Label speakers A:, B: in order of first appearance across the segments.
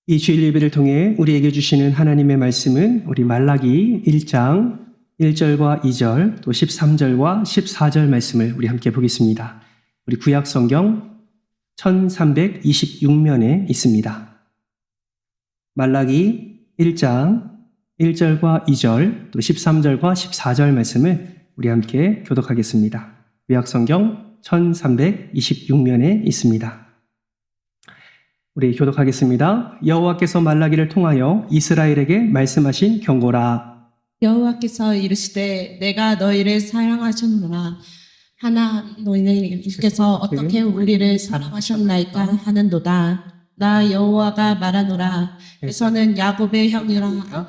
A: 이 주일 예배를 통해 우리에게 주시는 하나님의 말씀은 우리 말라기 1장 1절과 2절 또 13절과 14절 말씀을 우리 함께 보겠습니다. 우리 구약 성경 1326면에 있습니다. 말라기 1장 1절과 2절 또 13절과 14절 말씀을 우리 함께 교독하겠습니다. 구약 성경 1326면에 있습니다. 우리 교독하겠습니다. 여호와께서 말라기를 통하여 이스라엘에게 말씀하신 경고라.
B: 여호와께서 이르시되 내가 너희를 사랑하셨노라. 하나 너희께서 어떻게 우리를 사랑하셨나이까 하는도다. 나 여호와가 말하노라. 에서는 야곱의 형이라 하나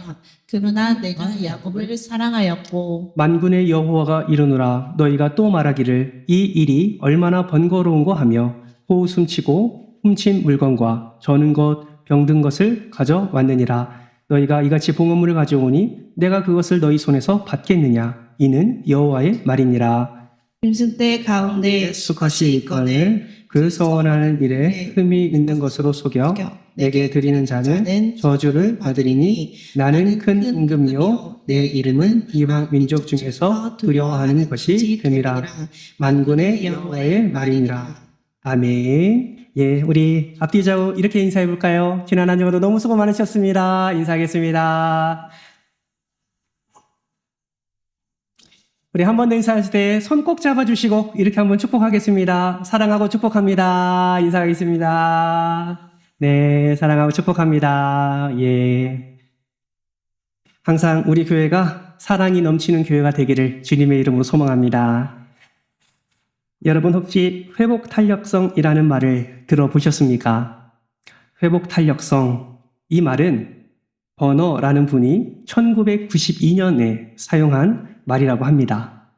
B: 그러나 내가 야곱을 사랑하였고
A: 만군의 여호와가 이르노라. 너희가 또 말하기를 이 일이 얼마나 번거로운고 하며 호우 숨치고 훔친 물건과 저는 것, 병든 것을 가져왔느니라. 너희가 이같이 봉헌물을 가져오니 내가 그것을 너희 손에서 받겠느냐. 이는 여호와의 말이니라.
B: 짐승 때 가운데
A: 수컷이 있거늘 그 서원하는 일에 흠이 있는 것으로 속여 내게 드리는 자는 저주를 받으리니 나는 큰 임금이요 내 이름은 이방 민족 중에서 두려워하는 것이 됨이라. 만군의 여호와의 말이니라. 아멘. 예, 우리 앞뒤 좌우 이렇게 인사해 볼까요? 지난 한 주도 너무 수고 많으셨습니다. 인사하겠습니다. 우리 한 번 더 인사하실 때 손 꼭 잡아주시고 이렇게 한번 축복하겠습니다. 사랑하고 축복합니다. 인사하겠습니다. 네, 사랑하고 축복합니다. 예. 항상 우리 교회가 사랑이 넘치는 교회가 되기를 주님의 이름으로 소망합니다. 여러분 혹시 회복탄력성이라는 말을 들어보셨습니까? 회복탄력성, 이 말은 버너라는 분이 1992년에 사용한 말이라고 합니다.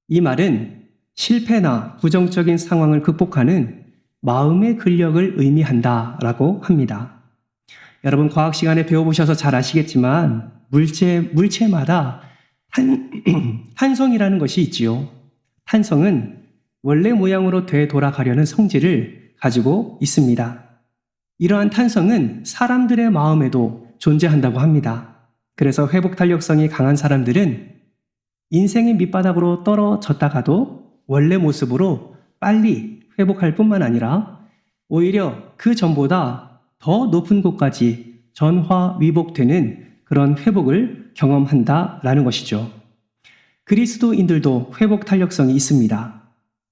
A: 이 말은 실패나 부정적인 상황을 극복하는 마음의 근력을 의미한다라고 합니다. 여러분 과학 시간에 배워보셔서 잘 아시겠지만 물체마다 탄성이라는 것이 있지요. 탄성은 원래 모양으로 되돌아가려는 성질을 가지고 있습니다. 이러한 탄성은 사람들의 마음에도 존재한다고 합니다. 그래서 회복 탄력성이 강한 사람들은 인생의 밑바닥으로 떨어졌다가도 원래 모습으로 빨리 회복할 뿐만 아니라 오히려 그 전보다 더 높은 곳까지 전화위복되는 그런 회복을 경험한다라는 것이죠. 그리스도인들도 회복 탄력성이 있습니다.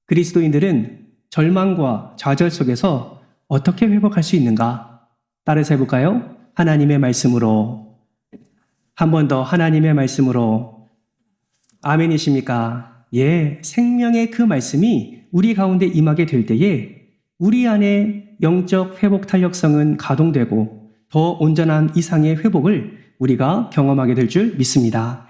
A: 그리스도인들은 절망과 좌절 속에서 어떻게 회복할 수 있는가? 따라서 해볼까요? 하나님의 말씀으로. 한 번 더 하나님의 말씀으로. 아멘이십니까? 예, 생명의 그 말씀이 우리 가운데 임하게 될 때에 우리 안에 영적 회복 탄력성은 가동되고 더 온전한 이상의 회복을 우리가 경험하게 될 줄 믿습니다.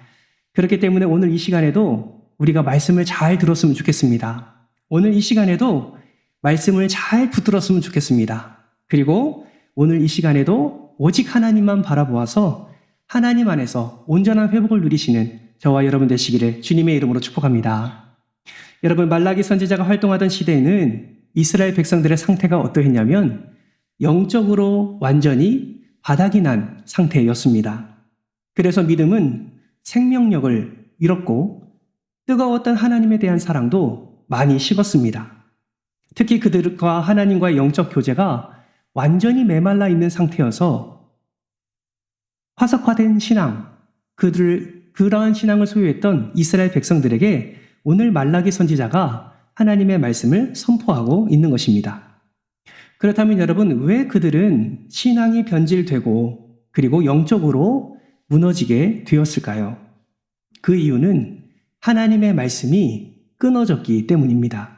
A: 그렇기 때문에 오늘 이 시간에도 우리가 말씀을 잘 들었으면 좋겠습니다. 오늘 이 시간에도 말씀을 잘 붙들었으면 좋겠습니다. 그리고 오늘 이 시간에도 오직 하나님만 바라보아서 하나님 안에서 온전한 회복을 누리시는 저와 여러분 되시기를 주님의 이름으로 축복합니다. 여러분 말라기 선지자가 활동하던 시대에는 이스라엘 백성들의 상태가 어떠했냐면 영적으로 완전히 바닥이 난 상태였습니다. 그래서 믿음은 생명력을 잃었고 뜨거웠던 하나님에 대한 사랑도 많이 식었습니다. 특히 그들과 하나님과의 영적 교제가 완전히 메말라 있는 상태여서 화석화된 신앙, 그러한 신앙을 소유했던 이스라엘 백성들에게 오늘 말라기 선지자가 하나님의 말씀을 선포하고 있는 것입니다. 그렇다면 여러분, 왜 그들은 신앙이 변질되고 그리고 영적으로 무너지게 되었을까요? 그 이유는 하나님의 말씀이 끊어졌기 때문입니다.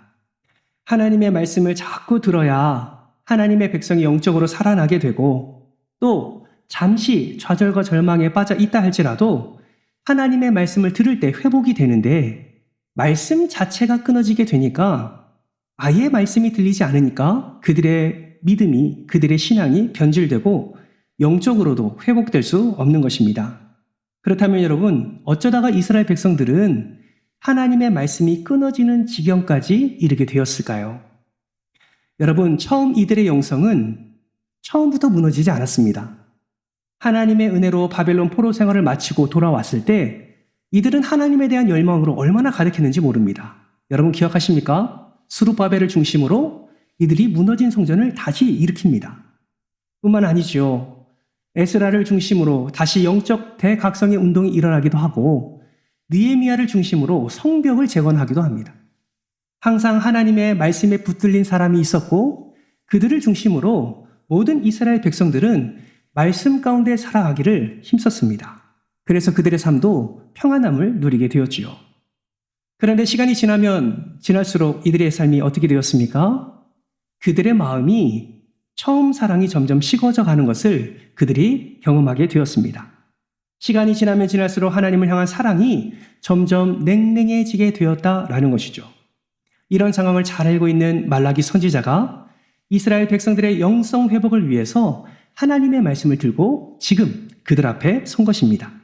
A: 하나님의 말씀을 자꾸 들어야 하나님의 백성이 영적으로 살아나게 되고 또 잠시 좌절과 절망에 빠져 있다 할지라도 하나님의 말씀을 들을 때 회복이 되는데 말씀 자체가 끊어지게 되니까 아예 말씀이 들리지 않으니까 그들의 믿음이, 그들의 신앙이 변질되고 영적으로도 회복될 수 없는 것입니다. 그렇다면 여러분, 어쩌다가 이스라엘 백성들은 하나님의 말씀이 끊어지는 지경까지 이르게 되었을까요? 여러분, 처음 이들의 영성은 처음부터 무너지지 않았습니다. 하나님의 은혜로 바벨론 포로 생활을 마치고 돌아왔을 때 이들은 하나님에 대한 열망으로 얼마나 가득했는지 모릅니다. 여러분 기억하십니까? 스룹바벨을 중심으로 이들이 무너진 성전을 다시 일으킵니다. 뿐만 아니죠. 에스라를 중심으로 다시 영적 대각성의 운동이 일어나기도 하고 느헤미야를 중심으로 성벽을 재건하기도 합니다. 항상 하나님의 말씀에 붙들린 사람이 있었고 그들을 중심으로 모든 이스라엘 백성들은 말씀 가운데 살아가기를 힘썼습니다. 그래서 그들의 삶도 평안함을 누리게 되었지요. 그런데 시간이 지나면 지날수록 이들의 삶이 어떻게 되었습니까? 그들의 마음이 처음 사랑이 점점 식어져 가는 것을 그들이 경험하게 되었습니다. 시간이 지나면 지날수록 하나님을 향한 사랑이 점점 냉랭해지게 되었다라는 것이죠. 이런 상황을 잘 알고 있는 말라기 선지자가 이스라엘 백성들의 영성 회복을 위해서 하나님의 말씀을 들고 지금 그들 앞에 선 것입니다.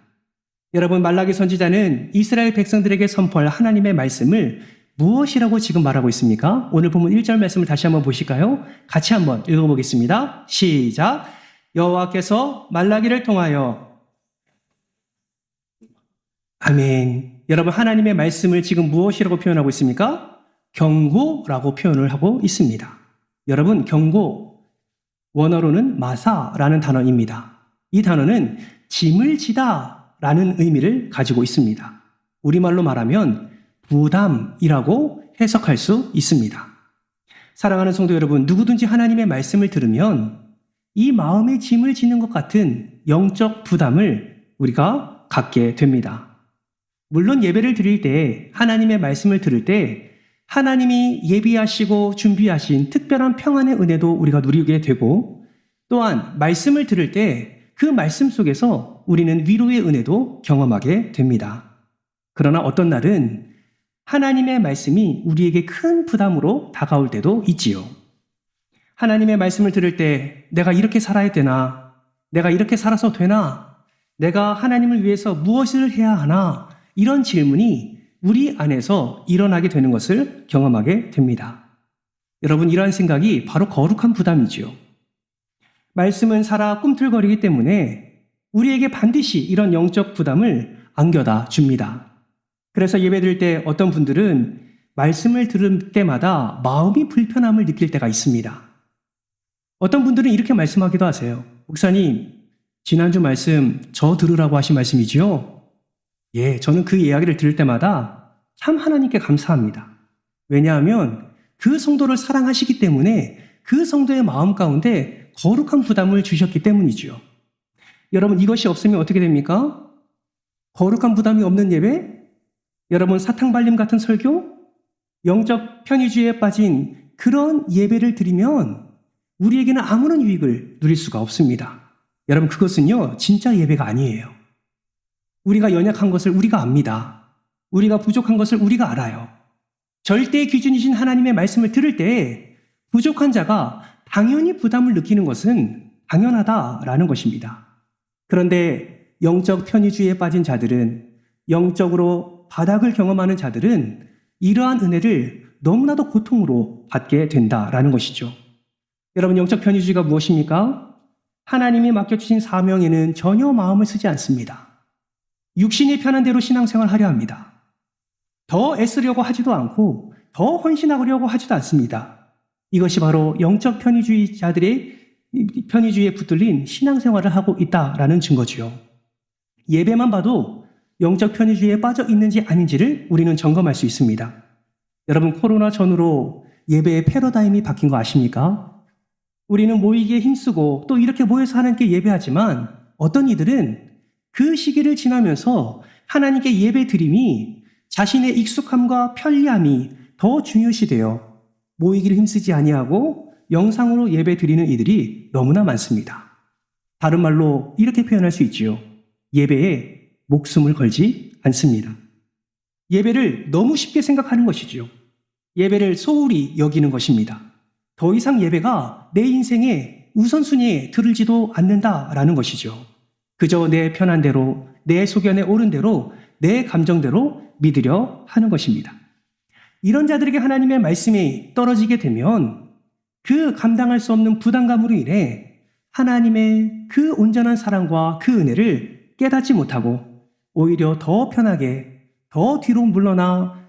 A: 여러분, 말라기 선지자는 이스라엘 백성들에게 선포할 하나님의 말씀을 무엇이라고 지금 말하고 있습니까? 오늘 본문 1절 말씀을 다시 한번 보실까요? 같이 한번 읽어보겠습니다. 시작! 여호와께서 말라기를 통하여 아멘. 여러분, 하나님의 말씀을 지금 무엇이라고 표현하고 있습니까? 경고라고 표현을 하고 있습니다. 여러분, 경고, 원어로는 마사라는 단어입니다. 이 단어는 짐을 지다 라는 의미를 가지고 있습니다. 우리말로 말하면 부담이라고 해석할 수 있습니다. 사랑하는 성도 여러분, 누구든지 하나님의 말씀을 들으면 이 마음의 짐을 지는 것 같은 영적 부담을 우리가 갖게 됩니다. 물론 예배를 드릴 때, 하나님의 말씀을 들을 때 하나님이 예비하시고 준비하신 특별한 평안의 은혜도 우리가 누리게 되고, 또한 말씀을 들을 때 그 말씀 속에서 우리는 위로의 은혜도 경험하게 됩니다. 그러나 어떤 날은 하나님의 말씀이 우리에게 큰 부담으로 다가올 때도 있지요. 하나님의 말씀을 들을 때 내가 이렇게 살아야 되나? 내가 이렇게 살아서 되나? 내가 하나님을 위해서 무엇을 해야 하나? 이런 질문이 우리 안에서 일어나게 되는 것을 경험하게 됩니다. 여러분, 이러한 생각이 바로 거룩한 부담이지요. 말씀은 살아 꿈틀거리기 때문에 우리에게 반드시 이런 영적 부담을 안겨다 줍니다. 그래서 예배드릴 때 어떤 분들은 말씀을 들을 때마다 마음이 불편함을 느낄 때가 있습니다. 어떤 분들은 이렇게 말씀하기도 하세요. 목사님, 지난주 말씀 저 들으라고 하신 말씀이지요? 예, 저는 그 이야기를 들을 때마다 참 하나님께 감사합니다. 왜냐하면 그 성도를 사랑하시기 때문에 그 성도의 마음 가운데 거룩한 부담을 주셨기 때문이죠. 여러분, 이것이 없으면 어떻게 됩니까? 거룩한 부담이 없는 예배? 여러분, 사탕발림 같은 설교? 영적 편의주의에 빠진 그런 예배를 드리면 우리에게는 아무런 유익을 누릴 수가 없습니다. 여러분, 그것은요, 진짜 예배가 아니에요. 우리가 연약한 것을 우리가 압니다. 우리가 부족한 것을 우리가 알아요. 절대 기준이신 하나님의 말씀을 들을 때 부족한 자가 당연히 부담을 느끼는 것은 당연하다라는 것입니다. 그런데 영적 편의주의에 빠진 자들은, 영적으로 바닥을 경험하는 자들은 이러한 은혜를 너무나도 고통으로 받게 된다라는 것이죠. 여러분, 영적 편의주의가 무엇입니까? 하나님이 맡겨주신 사명에는 전혀 마음을 쓰지 않습니다. 육신이 편한 대로 신앙생활을 하려 합니다. 더 애쓰려고 하지도 않고 더 헌신하려고 하지도 않습니다. 이것이 바로 영적 편의주의자들의 편의주의에 붙들린 신앙생활을 하고 있다라는 증거지요. 예배만 봐도 영적 편의주의에 빠져 있는지 아닌지를 우리는 점검할 수 있습니다. 여러분, 코로나 전후로 예배의 패러다임이 바뀐 거 아십니까? 우리는 모이기에 힘쓰고 또 이렇게 모여서 하나님께 예배하지만 어떤 이들은 그 시기를 지나면서 하나님께 예배 드림이 자신의 익숙함과 편리함이 더 중요시되어 모이기를 힘쓰지 아니하고 영상으로 예배 드리는 이들이 너무나 많습니다. 다른 말로 이렇게 표현할 수 있지요. 예배에 목숨을 걸지 않습니다. 예배를 너무 쉽게 생각하는 것이지요. 예배를 소홀히 여기는 것입니다. 더 이상 예배가 내 인생의 우선순위에 들을지도 않는다라는 것이죠. 그저 내 편한 대로, 내 소견에 옳은 대로, 내 감정대로 믿으려 하는 것입니다. 이런 자들에게 하나님의 말씀이 떨어지게 되면 그 감당할 수 없는 부담감으로 인해 하나님의 그 온전한 사랑과 그 은혜를 깨닫지 못하고 오히려 더 편하게 더 뒤로 물러나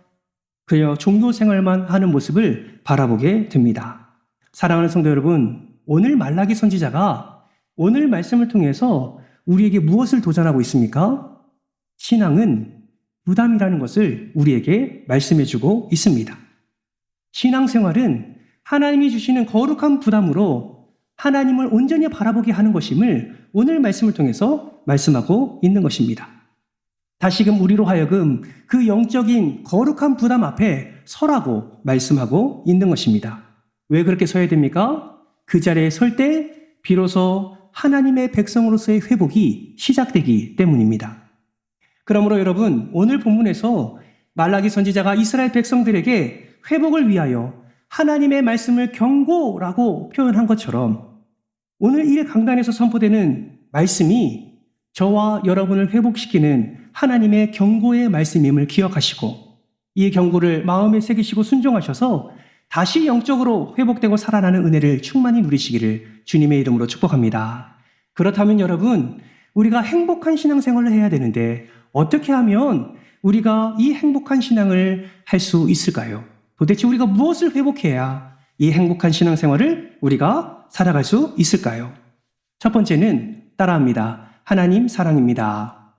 A: 그저 종교 생활만 하는 모습을 바라보게 됩니다. 사랑하는 성도 여러분, 오늘 말라기 선지자가 오늘 말씀을 통해서 우리에게 무엇을 도전하고 있습니까? 신앙은 부담이라는 것을 우리에게 말씀해주고 있습니다. 신앙생활은 하나님이 주시는 거룩한 부담으로 하나님을 온전히 바라보게 하는 것임을 오늘 말씀을 통해서 말씀하고 있는 것입니다. 다시금 우리로 하여금 그 영적인 거룩한 부담 앞에 서라고 말씀하고 있는 것입니다. 왜 그렇게 서야 됩니까? 그 자리에 설 때 비로소 하나님의 백성으로서의 회복이 시작되기 때문입니다. 그러므로 여러분, 오늘 본문에서 말라기 선지자가 이스라엘 백성들에게 회복을 위하여 하나님의 말씀을 경고라고 표현한 것처럼 오늘 이 강단에서 선포되는 말씀이 저와 여러분을 회복시키는 하나님의 경고의 말씀임을 기억하시고 이 경고를 마음에 새기시고 순종하셔서 다시 영적으로 회복되고 살아나는 은혜를 충만히 누리시기를 주님의 이름으로 축복합니다. 그렇다면 여러분, 우리가 행복한 신앙생활을 해야 되는데 어떻게 하면 우리가 이 행복한 신앙을 할 수 있을까요? 도대체 우리가 무엇을 회복해야 이 행복한 신앙생활을 우리가 살아갈 수 있을까요? 첫 번째는 따라합니다. 하나님 사랑입니다.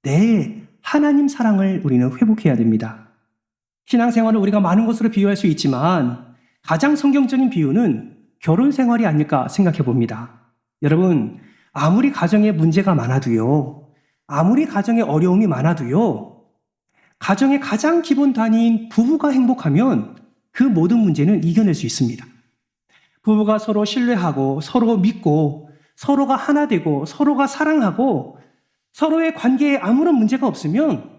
A: 네, 하나님 사랑을 우리는 회복해야 됩니다. 신앙생활을 우리가 많은 것으로 비유할 수 있지만 가장 성경적인 비유는 결혼 생활이 아닐까 생각해 봅니다. 여러분, 아무리 가정에 문제가 많아도요, 아무리 가정에 어려움이 많아도요, 가정의 가장 기본 단위인 부부가 행복하면 그 모든 문제는 이겨낼 수 있습니다. 부부가 서로 신뢰하고 서로 믿고 서로가 하나 되고 서로가 사랑하고 서로의 관계에 아무런 문제가 없으면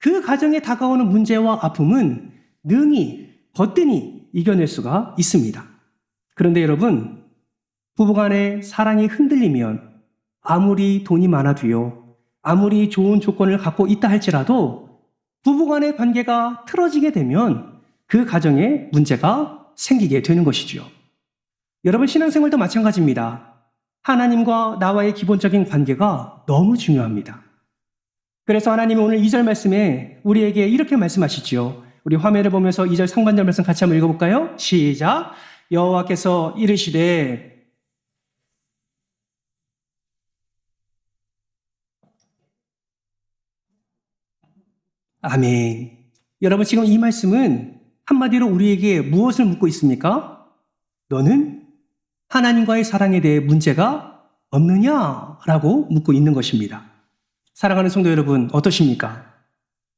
A: 그 가정에 다가오는 문제와 아픔은 능히 거뜬히 이겨낼 수가 있습니다. 그런데 여러분, 부부간의 사랑이 흔들리면 아무리 돈이 많아도요, 아무리 좋은 조건을 갖고 있다 할지라도 부부간의 관계가 틀어지게 되면 그 가정에 문제가 생기게 되는 것이죠. 여러분, 신앙생활도 마찬가지입니다. 하나님과 나와의 기본적인 관계가 너무 중요합니다. 그래서 하나님이 오늘 2절 말씀에 우리에게 이렇게 말씀하시죠. 우리 화면을 보면서 2절 상반절 말씀 같이 한번 읽어볼까요? 시작! 여호와께서 이르시되 아멘. 여러분, 지금 이 말씀은 한마디로 우리에게 무엇을 묻고 있습니까? 너는 하나님과의 사랑에 대해 문제가 없느냐라고 묻고 있는 것입니다. 사랑하는 성도 여러분, 어떠십니까?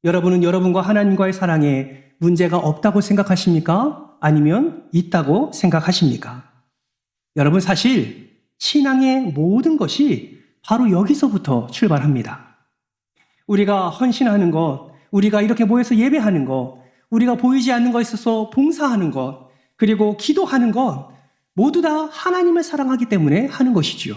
A: 여러분은 여러분과 하나님과의 사랑에 문제가 없다고 생각하십니까? 아니면 있다고 생각하십니까? 여러분, 사실 신앙의 모든 것이 바로 여기서부터 출발합니다. 우리가 헌신하는 것, 우리가 이렇게 모여서 예배하는 것, 우리가 보이지 않는 것에 있어서 봉사하는 것, 그리고 기도하는 것, 모두 다 하나님을 사랑하기 때문에 하는 것이지요.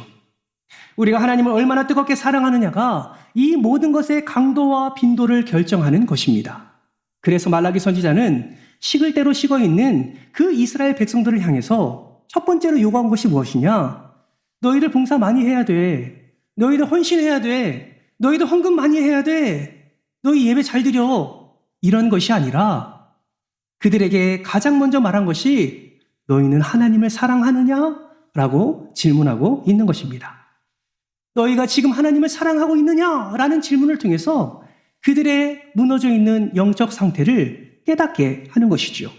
A: 우리가 하나님을 얼마나 뜨겁게 사랑하느냐가 이 모든 것의 강도와 빈도를 결정하는 것입니다. 그래서 말라기 선지자는 식을 대로 식어 있는 그 이스라엘 백성들을 향해서 첫 번째로 요구한 것이 무엇이냐? 너희들 봉사 많이 해야 돼. 너희들 헌신해야 돼. 너희들 헌금 많이 해야 돼. 너희 예배 잘 드려. 이런 것이 아니라 그들에게 가장 먼저 말한 것이 너희는 하나님을 사랑하느냐? 라고 질문하고 있는 것입니다. 너희가 지금 하나님을 사랑하고 있느냐? 라는 질문을 통해서 그들의 무너져 있는 영적 상태를 깨닫게 하는 것이죠.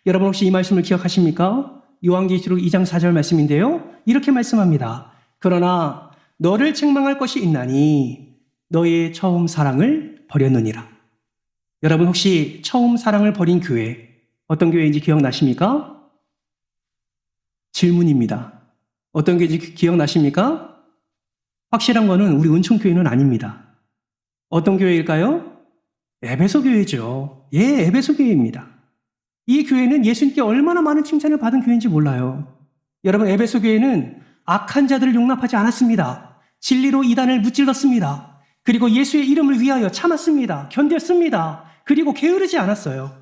A: 여러분, 혹시 이 말씀을 기억하십니까? 요한계시록 2장 4절 말씀인데요. 이렇게 말씀합니다. 그러나 너를 책망할 것이 있나니 너의 처음 사랑을 버렸느니라. 여러분, 혹시 처음 사랑을 버린 교회, 어떤 교회인지 기억나십니까? 질문입니다. 어떤 교회인지 기억나십니까? 확실한 거는 우리 은총교회는 아닙니다. 어떤 교회일까요? 에베소 교회죠. 예, 에베소 교회입니다. 이 교회는 예수님께 얼마나 많은 칭찬을 받은 교회인지 몰라요. 여러분, 에베소 교회는 악한 자들을 용납하지 않았습니다. 진리로 이단을 무찔렀습니다. 그리고 예수의 이름을 위하여 참았습니다. 견뎠습니다. 그리고 게으르지 않았어요.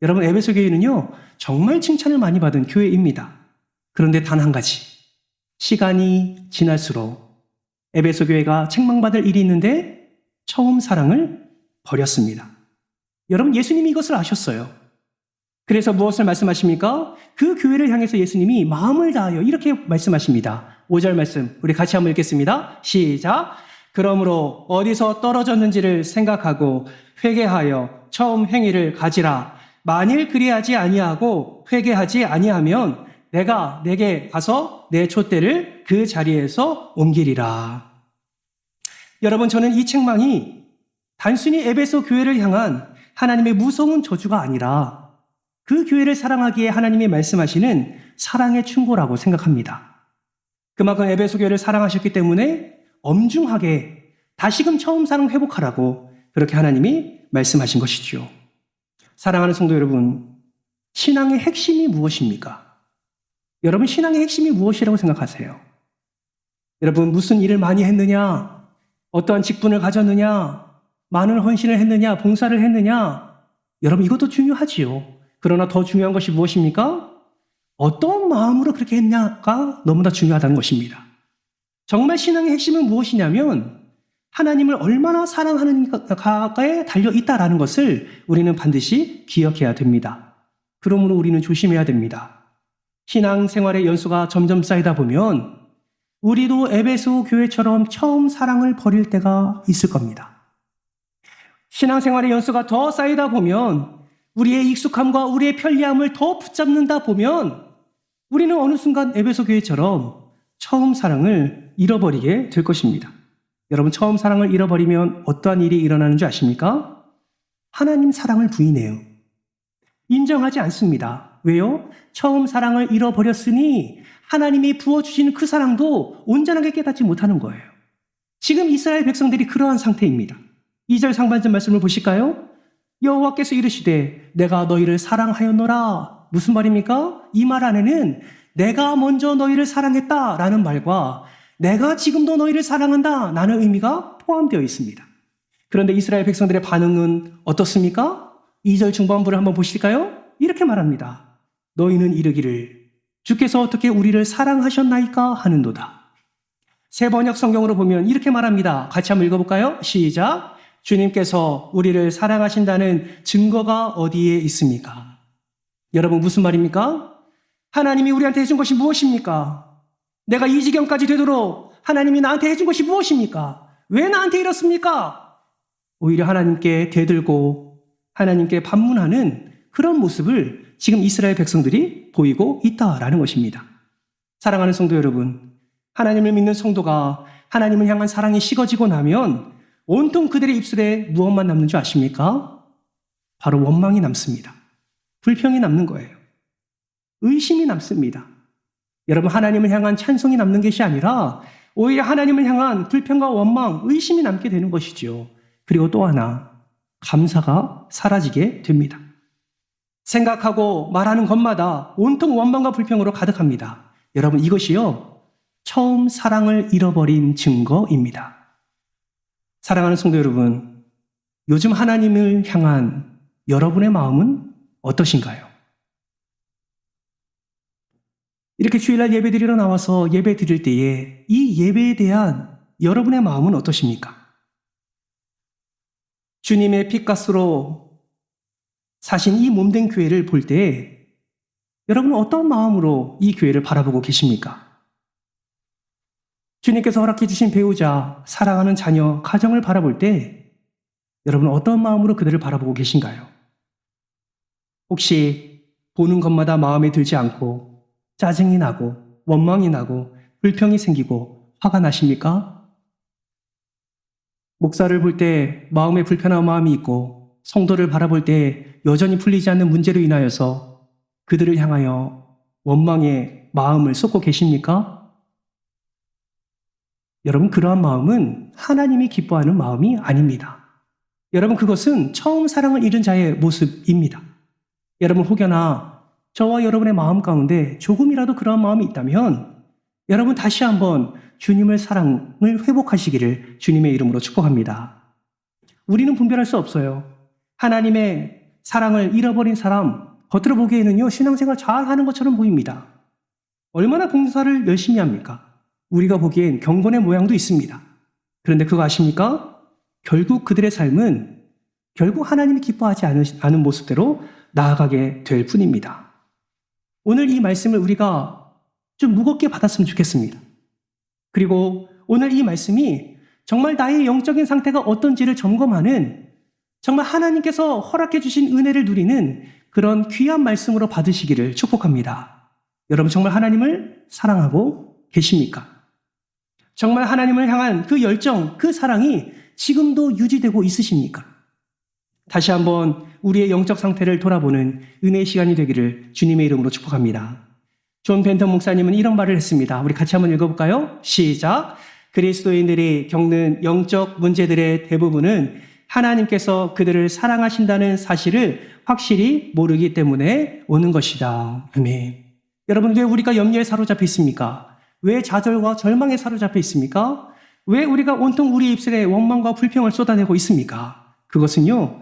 A: 여러분, 에베소 교회는요, 정말 칭찬을 많이 받은 교회입니다. 그런데 단 한 가지, 시간이 지날수록 에베소 교회가 책망받을 일이 있는데 처음 사랑을 버렸습니다. 여러분, 예수님이 이것을 아셨어요. 그래서 무엇을 말씀하십니까? 그 교회를 향해서 예수님이 마음을 다하여 이렇게 말씀하십니다. 5절 말씀 우리 같이 한번 읽겠습니다. 시작. 그러므로 어디서 떨어졌는지를 생각하고 회개하여 처음 행위를 가지라. 만일 그리하지 아니하고 회개하지 아니하면 내가 내게 가서 내 촛대를 그 자리에서 옮기리라. 여러분, 저는 이 책망이 단순히 에베소 교회를 향한 하나님의 무서운 저주가 아니라 그 교회를 사랑하기에 하나님이 말씀하시는 사랑의 충고라고 생각합니다. 그만큼 에베소 교회를 사랑하셨기 때문에 엄중하게 다시금 처음 사랑 회복하라고 그렇게 하나님이 말씀하신 것이지요. 사랑하는 성도 여러분, 신앙의 핵심이 무엇입니까? 여러분, 신앙의 핵심이 무엇이라고 생각하세요? 여러분, 무슨 일을 많이 했느냐? 어떠한 직분을 가졌느냐? 많은 헌신을 했느냐? 봉사를 했느냐? 여러분, 이것도 중요하지요. 그러나 더 중요한 것이 무엇입니까? 어떤 마음으로 그렇게 했냐가 너무나 중요하다는 것입니다. 정말 신앙의 핵심은 무엇이냐면 하나님을 얼마나 사랑하는가에 달려있다라는 것을 우리는 반드시 기억해야 됩니다. 그러므로 우리는 조심해야 됩니다. 신앙생활의 연수가 점점 쌓이다 보면 우리도 에베소 교회처럼 처음 사랑을 버릴 때가 있을 겁니다. 신앙생활의 연수가 더 쌓이다 보면 우리의 익숙함과 우리의 편리함을 더 붙잡는다 보면 우리는 어느 순간 에베소 교회처럼 처음 사랑을 잃어버리게 될 것입니다. 여러분, 처음 사랑을 잃어버리면 어떠한 일이 일어나는 줄 아십니까? 하나님 사랑을 부인해요. 인정하지 않습니다. 왜요? 처음 사랑을 잃어버렸으니 하나님이 부어주시는 그 사랑도 온전하게 깨닫지 못하는 거예요. 지금 이스라엘 백성들이 그러한 상태입니다. 2절 상반절 말씀을 보실까요? 여호와께서 이르시되 내가 너희를 사랑하였노라. 무슨 말입니까? 이 말 안에는 내가 먼저 너희를 사랑했다라는 말과 내가 지금도 너희를 사랑한다 라는 의미가 포함되어 있습니다. 그런데 이스라엘 백성들의 반응은 어떻습니까? 2절 중반부를 한번 보실까요? 이렇게 말합니다. 너희는 이르기를 주께서 어떻게 우리를 사랑하셨나이까 하는도다. 새 번역 성경으로 보면 이렇게 말합니다. 같이 한번 읽어볼까요? 시작. 주님께서 우리를 사랑하신다는 증거가 어디에 있습니까? 여러분, 무슨 말입니까? 하나님이 우리한테 해준 것이 무엇입니까? 내가 이 지경까지 되도록 하나님이 나한테 해준 것이 무엇입니까? 왜 나한테 이렇습니까? 오히려 하나님께 대들고 하나님께 반문하는 그런 모습을 지금 이스라엘 백성들이 보이고 있다라는 것입니다. 사랑하는 성도 여러분, 하나님을 믿는 성도가 하나님을 향한 사랑이 식어지고 나면 온통 그들의 입술에 무엇만 남는 줄 아십니까? 바로 원망이 남습니다. 불평이 남는 거예요. 의심이 남습니다. 여러분, 하나님을 향한 찬송이 남는 것이 아니라 오히려 하나님을 향한 불평과 원망, 의심이 남게 되는 것이지요. 그리고 또 하나, 감사가 사라지게 됩니다. 생각하고 말하는 것마다 온통 원망과 불평으로 가득합니다. 여러분, 이것이요, 처음 사랑을 잃어버린 증거입니다. 사랑하는 성도 여러분, 요즘 하나님을 향한 여러분의 마음은 어떠신가요? 이렇게 주일날 예배 드리러 나와서 예배 드릴 때에 이 예배에 대한 여러분의 마음은 어떠십니까? 주님의 핏값으로 사신 이 몸된 교회를 볼 때 여러분은 어떤 마음으로 이 교회를 바라보고 계십니까? 주님께서 허락해 주신 배우자, 사랑하는 자녀, 가정을 바라볼 때 여러분은 어떤 마음으로 그들을 바라보고 계신가요? 혹시 보는 것마다 마음에 들지 않고 짜증이 나고 원망이 나고 불평이 생기고 화가 나십니까? 목사를 볼 때 마음에 불편한 마음이 있고 성도를 바라볼 때 여전히 풀리지 않는 문제로 인하여서 그들을 향하여 원망의 마음을 쏟고 계십니까? 여러분, 그러한 마음은 하나님이 기뻐하는 마음이 아닙니다. 여러분, 그것은 처음 사랑을 잃은 자의 모습입니다. 여러분, 혹여나 저와 여러분의 마음 가운데 조금이라도 그러한 마음이 있다면 여러분 다시 한번 주님의 사랑을 회복하시기를 주님의 이름으로 축복합니다. 우리는 분별할 수 없어요. 하나님의 사랑을 잃어버린 사람, 겉으로 보기에는요, 신앙생활 잘 하는 것처럼 보입니다. 얼마나 봉사를 열심히 합니까? 우리가 보기엔 경건의 모양도 있습니다. 그런데 그거 아십니까? 결국 그들의 삶은 결국 하나님이 기뻐하지 않은 모습대로 나아가게 될 뿐입니다. 오늘 이 말씀을 우리가 좀 무겁게 받았으면 좋겠습니다. 그리고 오늘 이 말씀이 정말 나의 영적인 상태가 어떤지를 점검하는 정말 하나님께서 허락해 주신 은혜를 누리는 그런 귀한 말씀으로 받으시기를 축복합니다. 여러분 정말 하나님을 사랑하고 계십니까? 정말 하나님을 향한 그 열정, 그 사랑이 지금도 유지되고 있으십니까? 다시 한번 우리의 영적 상태를 돌아보는 은혜의 시간이 되기를 주님의 이름으로 축복합니다. 존 벤턴 목사님은 이런 말을 했습니다. 우리 같이 한번 읽어볼까요? 시작! 그리스도인들이 겪는 영적 문제들의 대부분은 하나님께서 그들을 사랑하신다는 사실을 확실히 모르기 때문에 오는 것이다. 아멘. 여러분, 왜 우리가 염려에 사로잡혀 있습니까? 왜 좌절과 절망에 사로잡혀 있습니까? 왜 우리가 온통 우리 입술에 원망과 불평을 쏟아내고 있습니까? 그것은요,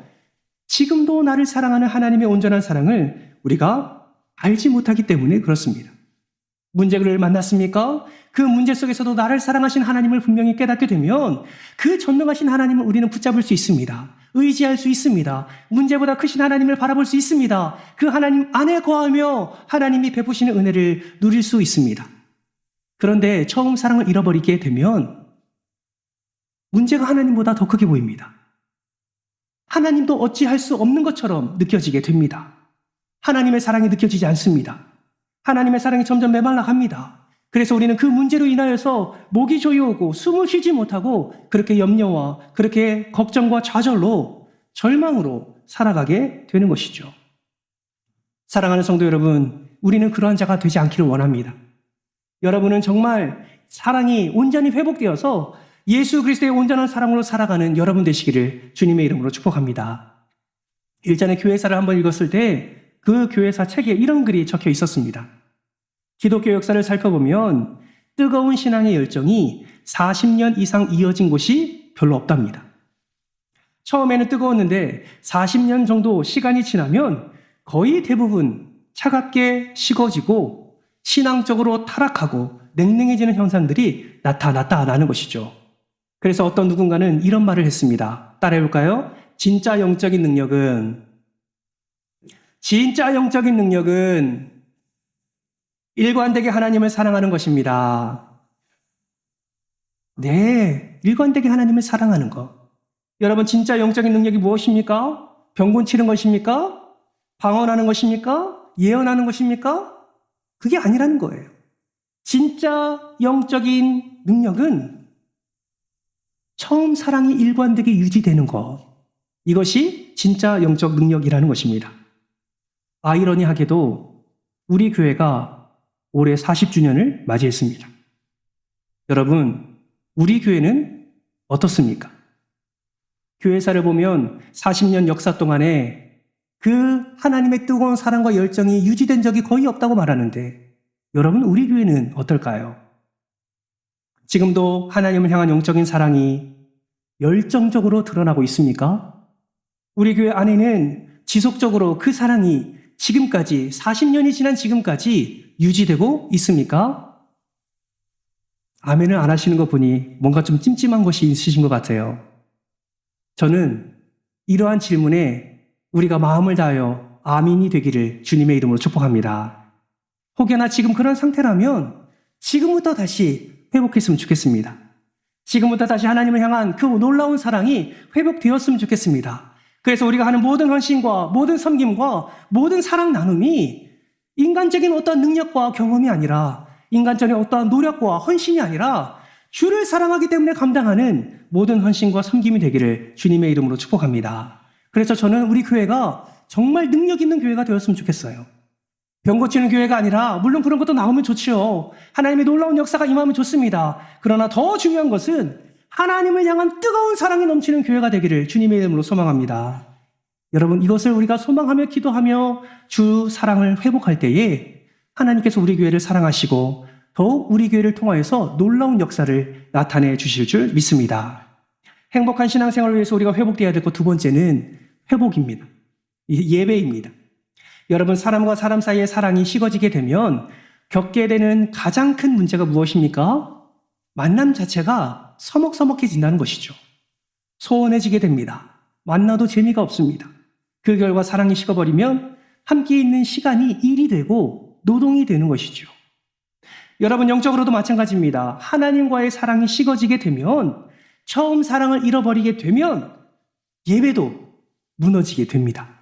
A: 지금도 나를 사랑하는 하나님의 온전한 사랑을 우리가 알지 못하기 때문에 그렇습니다. 문제를 만났습니까? 그 문제 속에서도 나를 사랑하신 하나님을 분명히 깨닫게 되면 그 전능하신 하나님을 우리는 붙잡을 수 있습니다. 의지할 수 있습니다. 문제보다 크신 하나님을 바라볼 수 있습니다. 그 하나님 안에 거하며 하나님이 베푸시는 은혜를 누릴 수 있습니다. 그런데 처음 사랑을 잃어버리게 되면 문제가 하나님보다 더 크게 보입니다. 하나님도 어찌할 수 없는 것처럼 느껴지게 됩니다. 하나님의 사랑이 느껴지지 않습니다. 하나님의 사랑이 점점 메말라 갑니다. 그래서 우리는 그 문제로 인하여서 목이 조여오고 숨을 쉬지 못하고 그렇게 염려와 그렇게 걱정과 좌절로 절망으로 살아가게 되는 것이죠. 사랑하는 성도 여러분, 우리는 그러한 자가 되지 않기를 원합니다. 여러분은 정말 사랑이 온전히 회복되어서 예수 그리스도의 온전한 사랑으로 살아가는 여러분 되시기를 주님의 이름으로 축복합니다. 일전에 교회사를 한번 읽었을 때 그 교회사 책에 이런 글이 적혀 있었습니다. 기독교 역사를 살펴보면 뜨거운 신앙의 열정이 40년 이상 이어진 곳이 별로 없답니다. 처음에는 뜨거웠는데 40년 정도 시간이 지나면 거의 대부분 차갑게 식어지고 신앙적으로 타락하고 냉랭해지는 현상들이 나타났다는 것이죠. 그래서 어떤 누군가는 이런 말을 했습니다. 따라해볼까요? 진짜 영적인 능력은 일관되게 하나님을 사랑하는 것입니다. 네, 일관되게 하나님을 사랑하는 것. 여러분, 진짜 영적인 능력이 무엇입니까? 병 고치는 것입니까? 방언하는 것입니까? 예언하는 것입니까? 그게 아니라는 거예요. 진짜 영적인 능력은 처음 사랑이 일관되게 유지되는 것. 이것이 진짜 영적 능력이라는 것입니다. 아이러니하게도 우리 교회가 올해 40주년을 맞이했습니다. 여러분, 우리 교회는 어떻습니까? 교회사를 보면 40년 역사 동안에 그 하나님의 뜨거운 사랑과 열정이 유지된 적이 거의 없다고 말하는데 여러분, 우리 교회는 어떨까요? 지금도 하나님을 향한 영적인 사랑이 열정적으로 드러나고 있습니까? 우리 교회 안에는 지속적으로 그 사랑이 지금까지 40년이 지난 지금까지 유지되고 있습니까? 아멘을 안 하시는 거 보니 뭔가 좀 찜찜한 것이 있으신 것 같아요. 저는 이러한 질문에 우리가 마음을 다하여 아멘이 되기를 주님의 이름으로 축복합니다. 혹여나 지금 그런 상태라면 지금부터 다시 회복했으면 좋겠습니다. 지금부터 다시 하나님을 향한 그 놀라운 사랑이 회복되었으면 좋겠습니다. 그래서 우리가 하는 모든 헌신과 모든 섬김과 모든 사랑 나눔이 인간적인 어떠한 능력과 경험이 아니라 인간적인 어떠한 노력과 헌신이 아니라 주를 사랑하기 때문에 감당하는 모든 헌신과 섬김이 되기를 주님의 이름으로 축복합니다. 그래서 저는 우리 교회가 정말 능력 있는 교회가 되었으면 좋겠어요. 병 고치는 교회가 아니라 물론 그런 것도 나오면 좋지요. 하나님의 놀라운 역사가 임하면 좋습니다. 그러나 더 중요한 것은 하나님을 향한 뜨거운 사랑이 넘치는 교회가 되기를 주님의 이름으로 소망합니다. 여러분, 이것을 우리가 소망하며 기도하며 주 사랑을 회복할 때에 하나님께서 우리 교회를 사랑하시고 더욱 우리 교회를 통하여서 놀라운 역사를 나타내 주실 줄 믿습니다. 행복한 신앙생활을 위해서 우리가 회복되어야 될 것 두 번째는 회복입니다. 예배입니다. 여러분, 사람과 사람 사이의 사랑이 식어지게 되면 겪게 되는 가장 큰 문제가 무엇입니까? 만남 자체가 서먹서먹해진다는 것이죠. 소원해지게 됩니다. 만나도 재미가 없습니다. 그 결과 사랑이 식어버리면 함께 있는 시간이 일이 되고 노동이 되는 것이죠. 여러분, 영적으로도 마찬가지입니다. 하나님과의 사랑이 식어지게 되면, 처음 사랑을 잃어버리게 되면 예배도 무너지게 됩니다.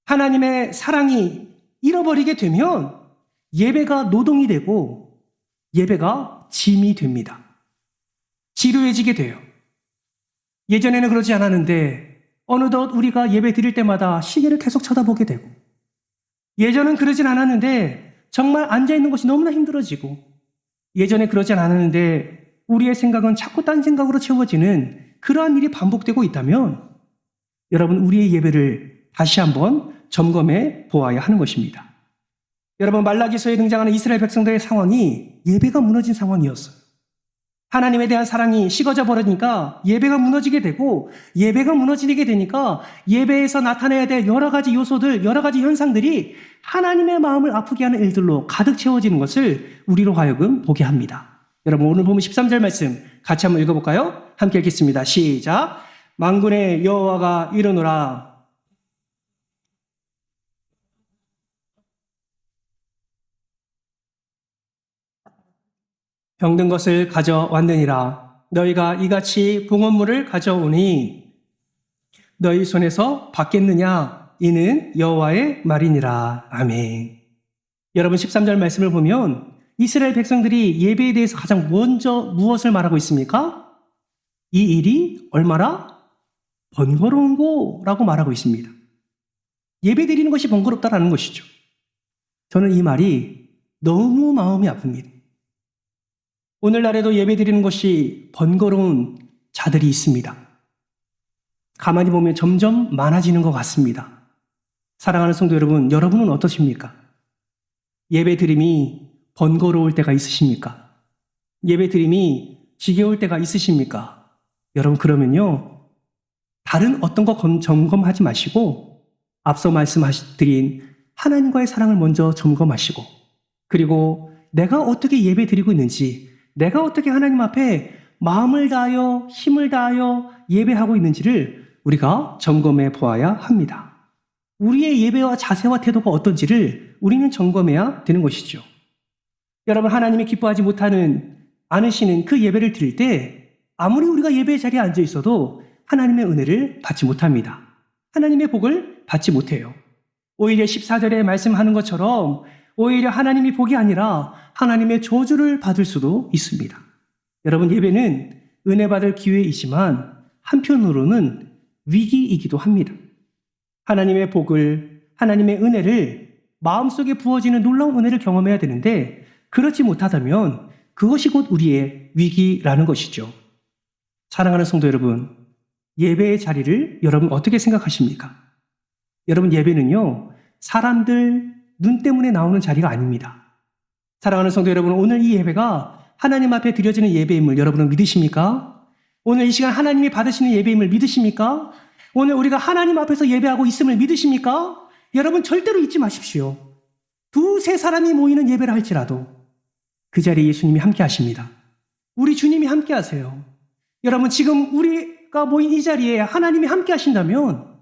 A: 하나님의 사랑이 잃어버리게 되면 예배가 노동이 되고 예배가 짐이 됩니다. 지루해지게 돼요. 예전에는 그러지 않았는데 어느덧 우리가 예배 드릴 때마다 시계를 계속 쳐다보게 되고, 예전은 그러진 않았는데 정말 앉아있는 것이 너무나 힘들어지고, 예전에 그러진 않았는데 우리의 생각은 자꾸 딴 생각으로 채워지는 그러한 일이 반복되고 있다면, 여러분, 우리의 예배를 다시 한번 점검해 보아야 하는 것입니다. 여러분, 말라기서에 등장하는 이스라엘 백성들의 상황이 예배가 무너진 상황이었어요. 하나님에 대한 사랑이 식어져 버리니까 예배가 무너지게 되고, 예배가 무너지게 되니까 예배에서 나타내야 될 여러 가지 요소들, 여러 가지 현상들이 하나님의 마음을 아프게 하는 일들로 가득 채워지는 것을 우리로 하여금 보게 합니다. 여러분, 오늘 보면 13절 말씀 같이 한번 읽어볼까요? 함께 읽겠습니다. 시작. 만군의 여호와가 이르노라. 병든 것을 가져왔느니라. 너희가 이같이 봉헌물을 가져오니 너희 손에서 받겠느냐? 이는 여호와의 말이니라. 아멘. 여러분, 13절 말씀을 보면 이스라엘 백성들이 예배에 대해서 가장 먼저 무엇을 말하고 있습니까? 이 일이 얼마나 번거로운 거라고 말하고 있습니다. 예배 드리는 것이 번거롭다라는 것이죠. 저는 이 말이 너무 마음이 아픕니다. 오늘날에도 예배 드리는 것이 번거로운 자들이 있습니다. 가만히 보면 점점 많아지는 것 같습니다. 사랑하는 성도 여러분, 여러분은 어떠십니까? 예배 드림이 번거로울 때가 있으십니까? 예배 드림이 지겨울 때가 있으십니까? 여러분, 그러면요, 다른 어떤 거 점검하지 마시고 앞서 말씀드린 하나님과의 사랑을 먼저 점검하시고, 그리고 내가 어떻게 예배 드리고 있는지, 내가 어떻게 하나님 앞에 마음을 다하여 힘을 다하여 예배하고 있는지를 우리가 점검해 보아야 합니다. 우리의 예배와 자세와 태도가 어떤지를 우리는 점검해야 되는 것이죠. 여러분, 하나님이 기뻐하지 않으시는 그 예배를 드릴 때 아무리 우리가 예배의 자리에 앉아 있어도 하나님의 은혜를 받지 못합니다. 하나님의 복을 받지 못해요. 오히려 14절에 말씀하는 것처럼 오히려 하나님이 복이 아니라 하나님의 저주를 받을 수도 있습니다. 여러분, 예배는 은혜 받을 기회이지만 한편으로는 위기이기도 합니다. 하나님의 복을, 하나님의 은혜를, 마음속에 부어지는 놀라운 은혜를 경험해야 되는데 그렇지 못하다면 그것이 곧 우리의 위기라는 것이죠. 사랑하는 성도 여러분, 예배의 자리를 여러분 어떻게 생각하십니까? 여러분, 예배는요, 사람들 눈 때문에 나오는 자리가 아닙니다. 사랑하는 성도 여러분, 오늘 이 예배가 하나님 앞에 드려지는 예배임을 여러분은 믿으십니까? 오늘 이 시간 하나님이 받으시는 예배임을 믿으십니까? 오늘 우리가 하나님 앞에서 예배하고 있음을 믿으십니까? 여러분, 절대로 잊지 마십시오. 두세 사람이 모이는 예배를 할지라도 그 자리에 예수님이 함께 하십니다. 우리 주님이 함께 하세요. 여러분, 지금 우리가 모인 이 자리에 하나님이 함께 하신다면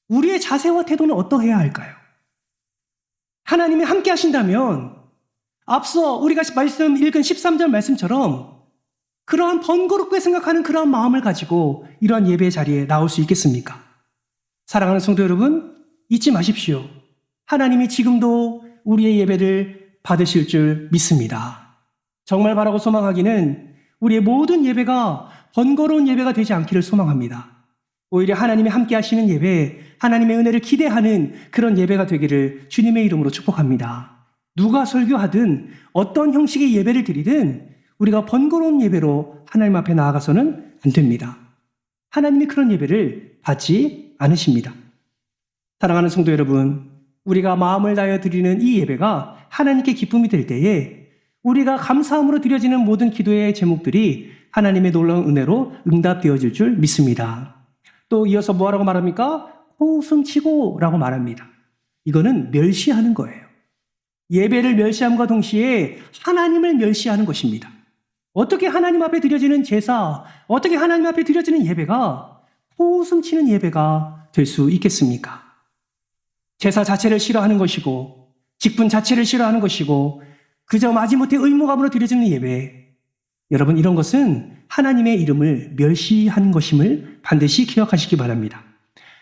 A: 우리의 자세와 태도는 어떠해야 할까요? 하나님이 함께 하신다면 앞서 우리가 말씀 읽은 13절 말씀처럼 그러한 번거롭게 생각하는 그러한 마음을 가지고 이러한 예배의 자리에 나올 수 있겠습니까? 사랑하는 성도 여러분, 잊지 마십시오. 하나님이 지금도 우리의 예배를 받으실 줄 믿습니다. 정말 바라고 소망하기는 우리의 모든 예배가 번거로운 예배가 되지 않기를 소망합니다. 오히려 하나님이 함께 하시는 예배, 하나님의 은혜를 기대하는 그런 예배가 되기를 주님의 이름으로 축복합니다. 누가 설교하든 어떤 형식의 예배를 드리든 우리가 번거로운 예배로 하나님 앞에 나아가서는 안 됩니다. 하나님이 그런 예배를 받지 않으십니다. 사랑하는 성도 여러분, 우리가 마음을 다하여 드리는 이 예배가 하나님께 기쁨이 될 때에 우리가 감사함으로 드려지는 모든 기도의 제목들이 하나님의 놀라운 은혜로 응답되어질 줄 믿습니다. 또 이어서 뭐라고 말합니까? 호흡숨치고 라고 말합니다. 이거는 멸시하는 거예요. 예배를 멸시함과 동시에 하나님을 멸시하는 것입니다. 어떻게 하나님 앞에 드려지는 제사, 어떻게 하나님 앞에 드려지는 예배가 호웃음치는 예배가 될 수 있겠습니까? 제사 자체를 싫어하는 것이고 직분 자체를 싫어하는 것이고 그저 마지못해 의무감으로 드려지는 예배, 여러분 이런 것은 하나님의 이름을 멸시한 것임을 반드시 기억하시기 바랍니다.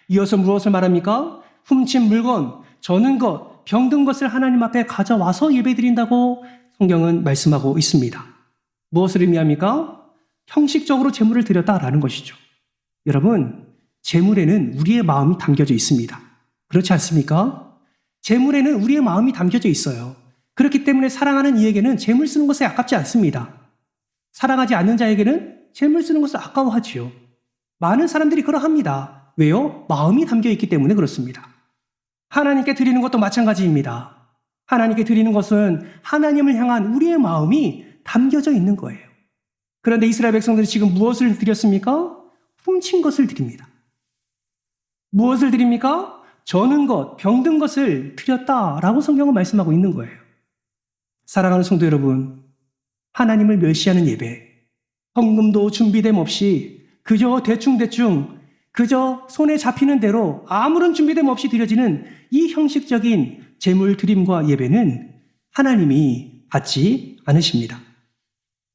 A: 이어서 무엇을 말합니까? 훔친 물건, 저는 것, 병든 것을 하나님 앞에 가져와서 예배드린다고 성경은 말씀하고 있습니다. 무엇을 의미합니까? 형식적으로 제물을 드렸다라는 것이죠. 여러분, 제물에는 우리의 마음이 담겨져 있습니다. 그렇지 않습니까? 제물에는 우리의 마음이 담겨져 있어요. 그렇기 때문에 사랑하는 이에게는 제물 쓰는 것에 아깝지 않습니다. 사랑하지 않는 자에게는 제물 쓰는 것을 아까워하지요. 많은 사람들이 그러합니다. 왜요? 마음이 담겨 있기 때문에 그렇습니다. 하나님께 드리는 것도 마찬가지입니다. 하나님께 드리는 것은 하나님을 향한 우리의 마음이 담겨져 있는 거예요. 그런데 이스라엘 백성들이 지금 무엇을 드렸습니까? 훔친 것을 드립니다. 무엇을 드립니까? 저는 것, 병든 것을 드렸다라고 성경은 말씀하고 있는 거예요. 사랑하는 성도 여러분, 하나님을 멸시하는 예배, 헌금도 준비됨 없이 그저 대충대충 그저 손에 잡히는 대로 아무런 준비됨 없이 드려지는 이 형식적인 제물 드림과 예배는 하나님이 받지 않으십니다.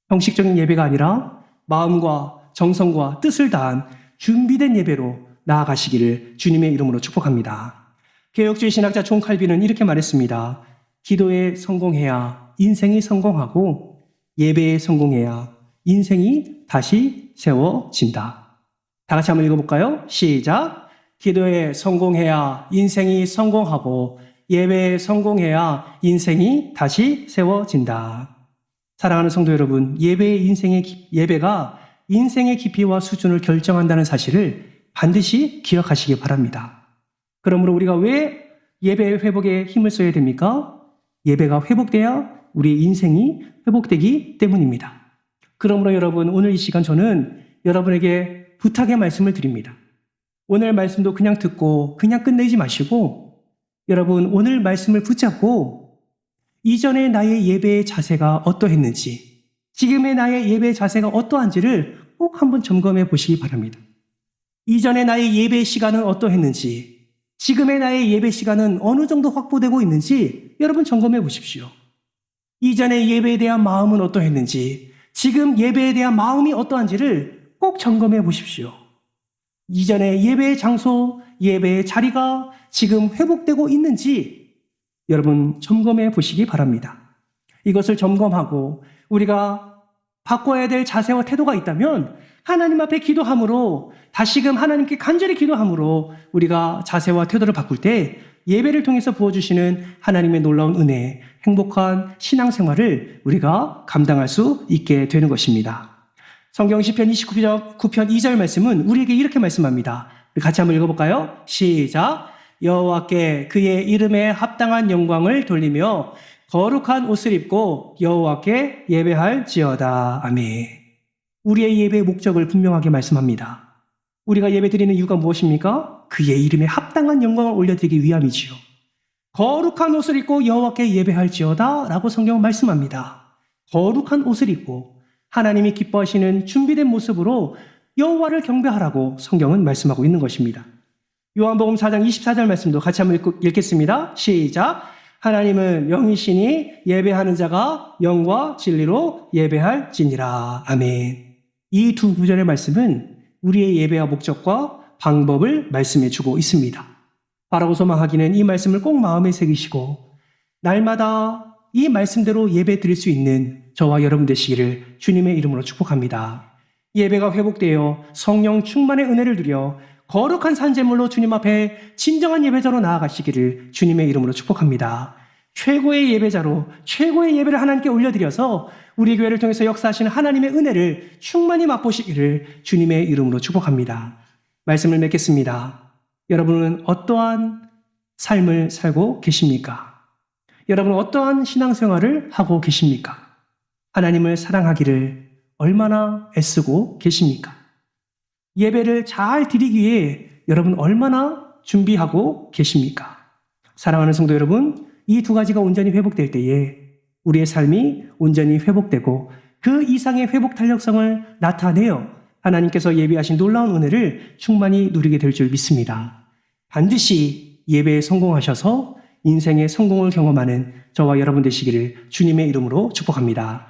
A: 형식적인 예배가 아니라 마음과 정성과 뜻을 다한 준비된 예배로 나아가시기를 주님의 이름으로 축복합니다. 개혁주의 신학자 존 칼빈은 이렇게 말했습니다. 기도에 성공해야 인생이 성공하고 예배에 성공해야 인생이 다시 세워진다. 다 같이 한번 읽어볼까요? 시작. 기도에 성공해야 인생이 성공하고 예배에 성공해야 인생이 다시 세워진다. 사랑하는 성도 여러분, 예배가 인생의 깊이와 수준을 결정한다는 사실을 반드시 기억하시기 바랍니다. 그러므로 우리가 왜 예배 회복에 힘을 써야 됩니까? 예배가 회복돼야 우리의 인생이 회복되기 때문입니다. 그러므로 여러분, 오늘 이 시간 저는 여러분에게 부탁의 말씀을 드립니다. 오늘 말씀도 그냥 듣고 그냥 끝내지 마시고 여러분 오늘 말씀을 붙잡고 이전에 나의 예배의 자세가 어떠했는지 지금의 나의 예배의 자세가 어떠한지를 꼭 한번 점검해 보시기 바랍니다. 이전에 나의 예배 시간은 어떠했는지 지금의 나의 예배 시간은 어느 정도 확보되고 있는지 여러분 점검해 보십시오. 이전의 예배에 대한 마음은 어떠했는지 지금 예배에 대한 마음이 어떠한지를 꼭 점검해 보십시오. 이전의 예배의 장소, 예배의 자리가 지금 회복되고 있는지 여러분 점검해 보시기 바랍니다. 이것을 점검하고 우리가 바꿔야 될 자세와 태도가 있다면 하나님 앞에 기도함으로 다시금 하나님께 간절히 기도함으로 우리가 자세와 태도를 바꿀 때 예배를 통해서 부어주시는 하나님의 놀라운 은혜, 행복한 신앙생활을 우리가 감당할 수 있게 되는 것입니다. 성경 시편 29편 2절 말씀은 우리에게 이렇게 말씀합니다. 우리 같이 한번 읽어볼까요? 시작. 여호와께 그의 이름에 합당한 영광을 돌리며 거룩한 옷을 입고 여호와께 예배할지어다. 아멘. 우리의 예배의 목적을 분명하게 말씀합니다. 우리가 예배드리는 이유가 무엇입니까? 그의 이름에 합당한 영광을 올려드리기 위함이지요. 거룩한 옷을 입고 여호와께 예배할지어다 라고 성경은 말씀합니다. 거룩한 옷을 입고 하나님이 기뻐하시는 준비된 모습으로 여호와를 경배하라고 성경은 말씀하고 있는 것입니다. 요한복음 4장 24절 말씀도 같이 한번 읽겠습니다. 시작. 하나님은 영이시니 예배하는 자가 영과 진리로 예배할지니라. 아멘. 이 두 구절의 말씀은 우리의 예배와 목적과 방법을 말씀해 주고 있습니다. 바라고 소망하기는 이 말씀을 꼭 마음에 새기시고 날마다 이 말씀대로 예배 드릴 수 있는 저와 여러분 되시기를 주님의 이름으로 축복합니다. 예배가 회복되어 성령 충만의 은혜를 누려 거룩한 산제물로 주님 앞에 진정한 예배자로 나아가시기를 주님의 이름으로 축복합니다. 최고의 예배자로 최고의 예배를 하나님께 올려드려서 우리 교회를 통해서 역사하시는 하나님의 은혜를 충만히 맛보시기를 주님의 이름으로 축복합니다. 말씀을 맺겠습니다. 여러분은 어떠한 삶을 살고 계십니까? 여러분은 어떠한 신앙생활을 하고 계십니까? 하나님을 사랑하기를 얼마나 애쓰고 계십니까? 예배를 잘 드리기 위해 여러분 얼마나 준비하고 계십니까? 사랑하는 성도 여러분, 이 두 가지가 온전히 회복될 때에 우리의 삶이 온전히 회복되고 그 이상의 회복 탄력성을 나타내어 하나님께서 예비하신 놀라운 은혜를 충만히 누리게 될 줄 믿습니다. 반드시 예배에 성공하셔서 인생의 성공을 경험하는 저와 여러분 되시기를 주님의 이름으로 축복합니다.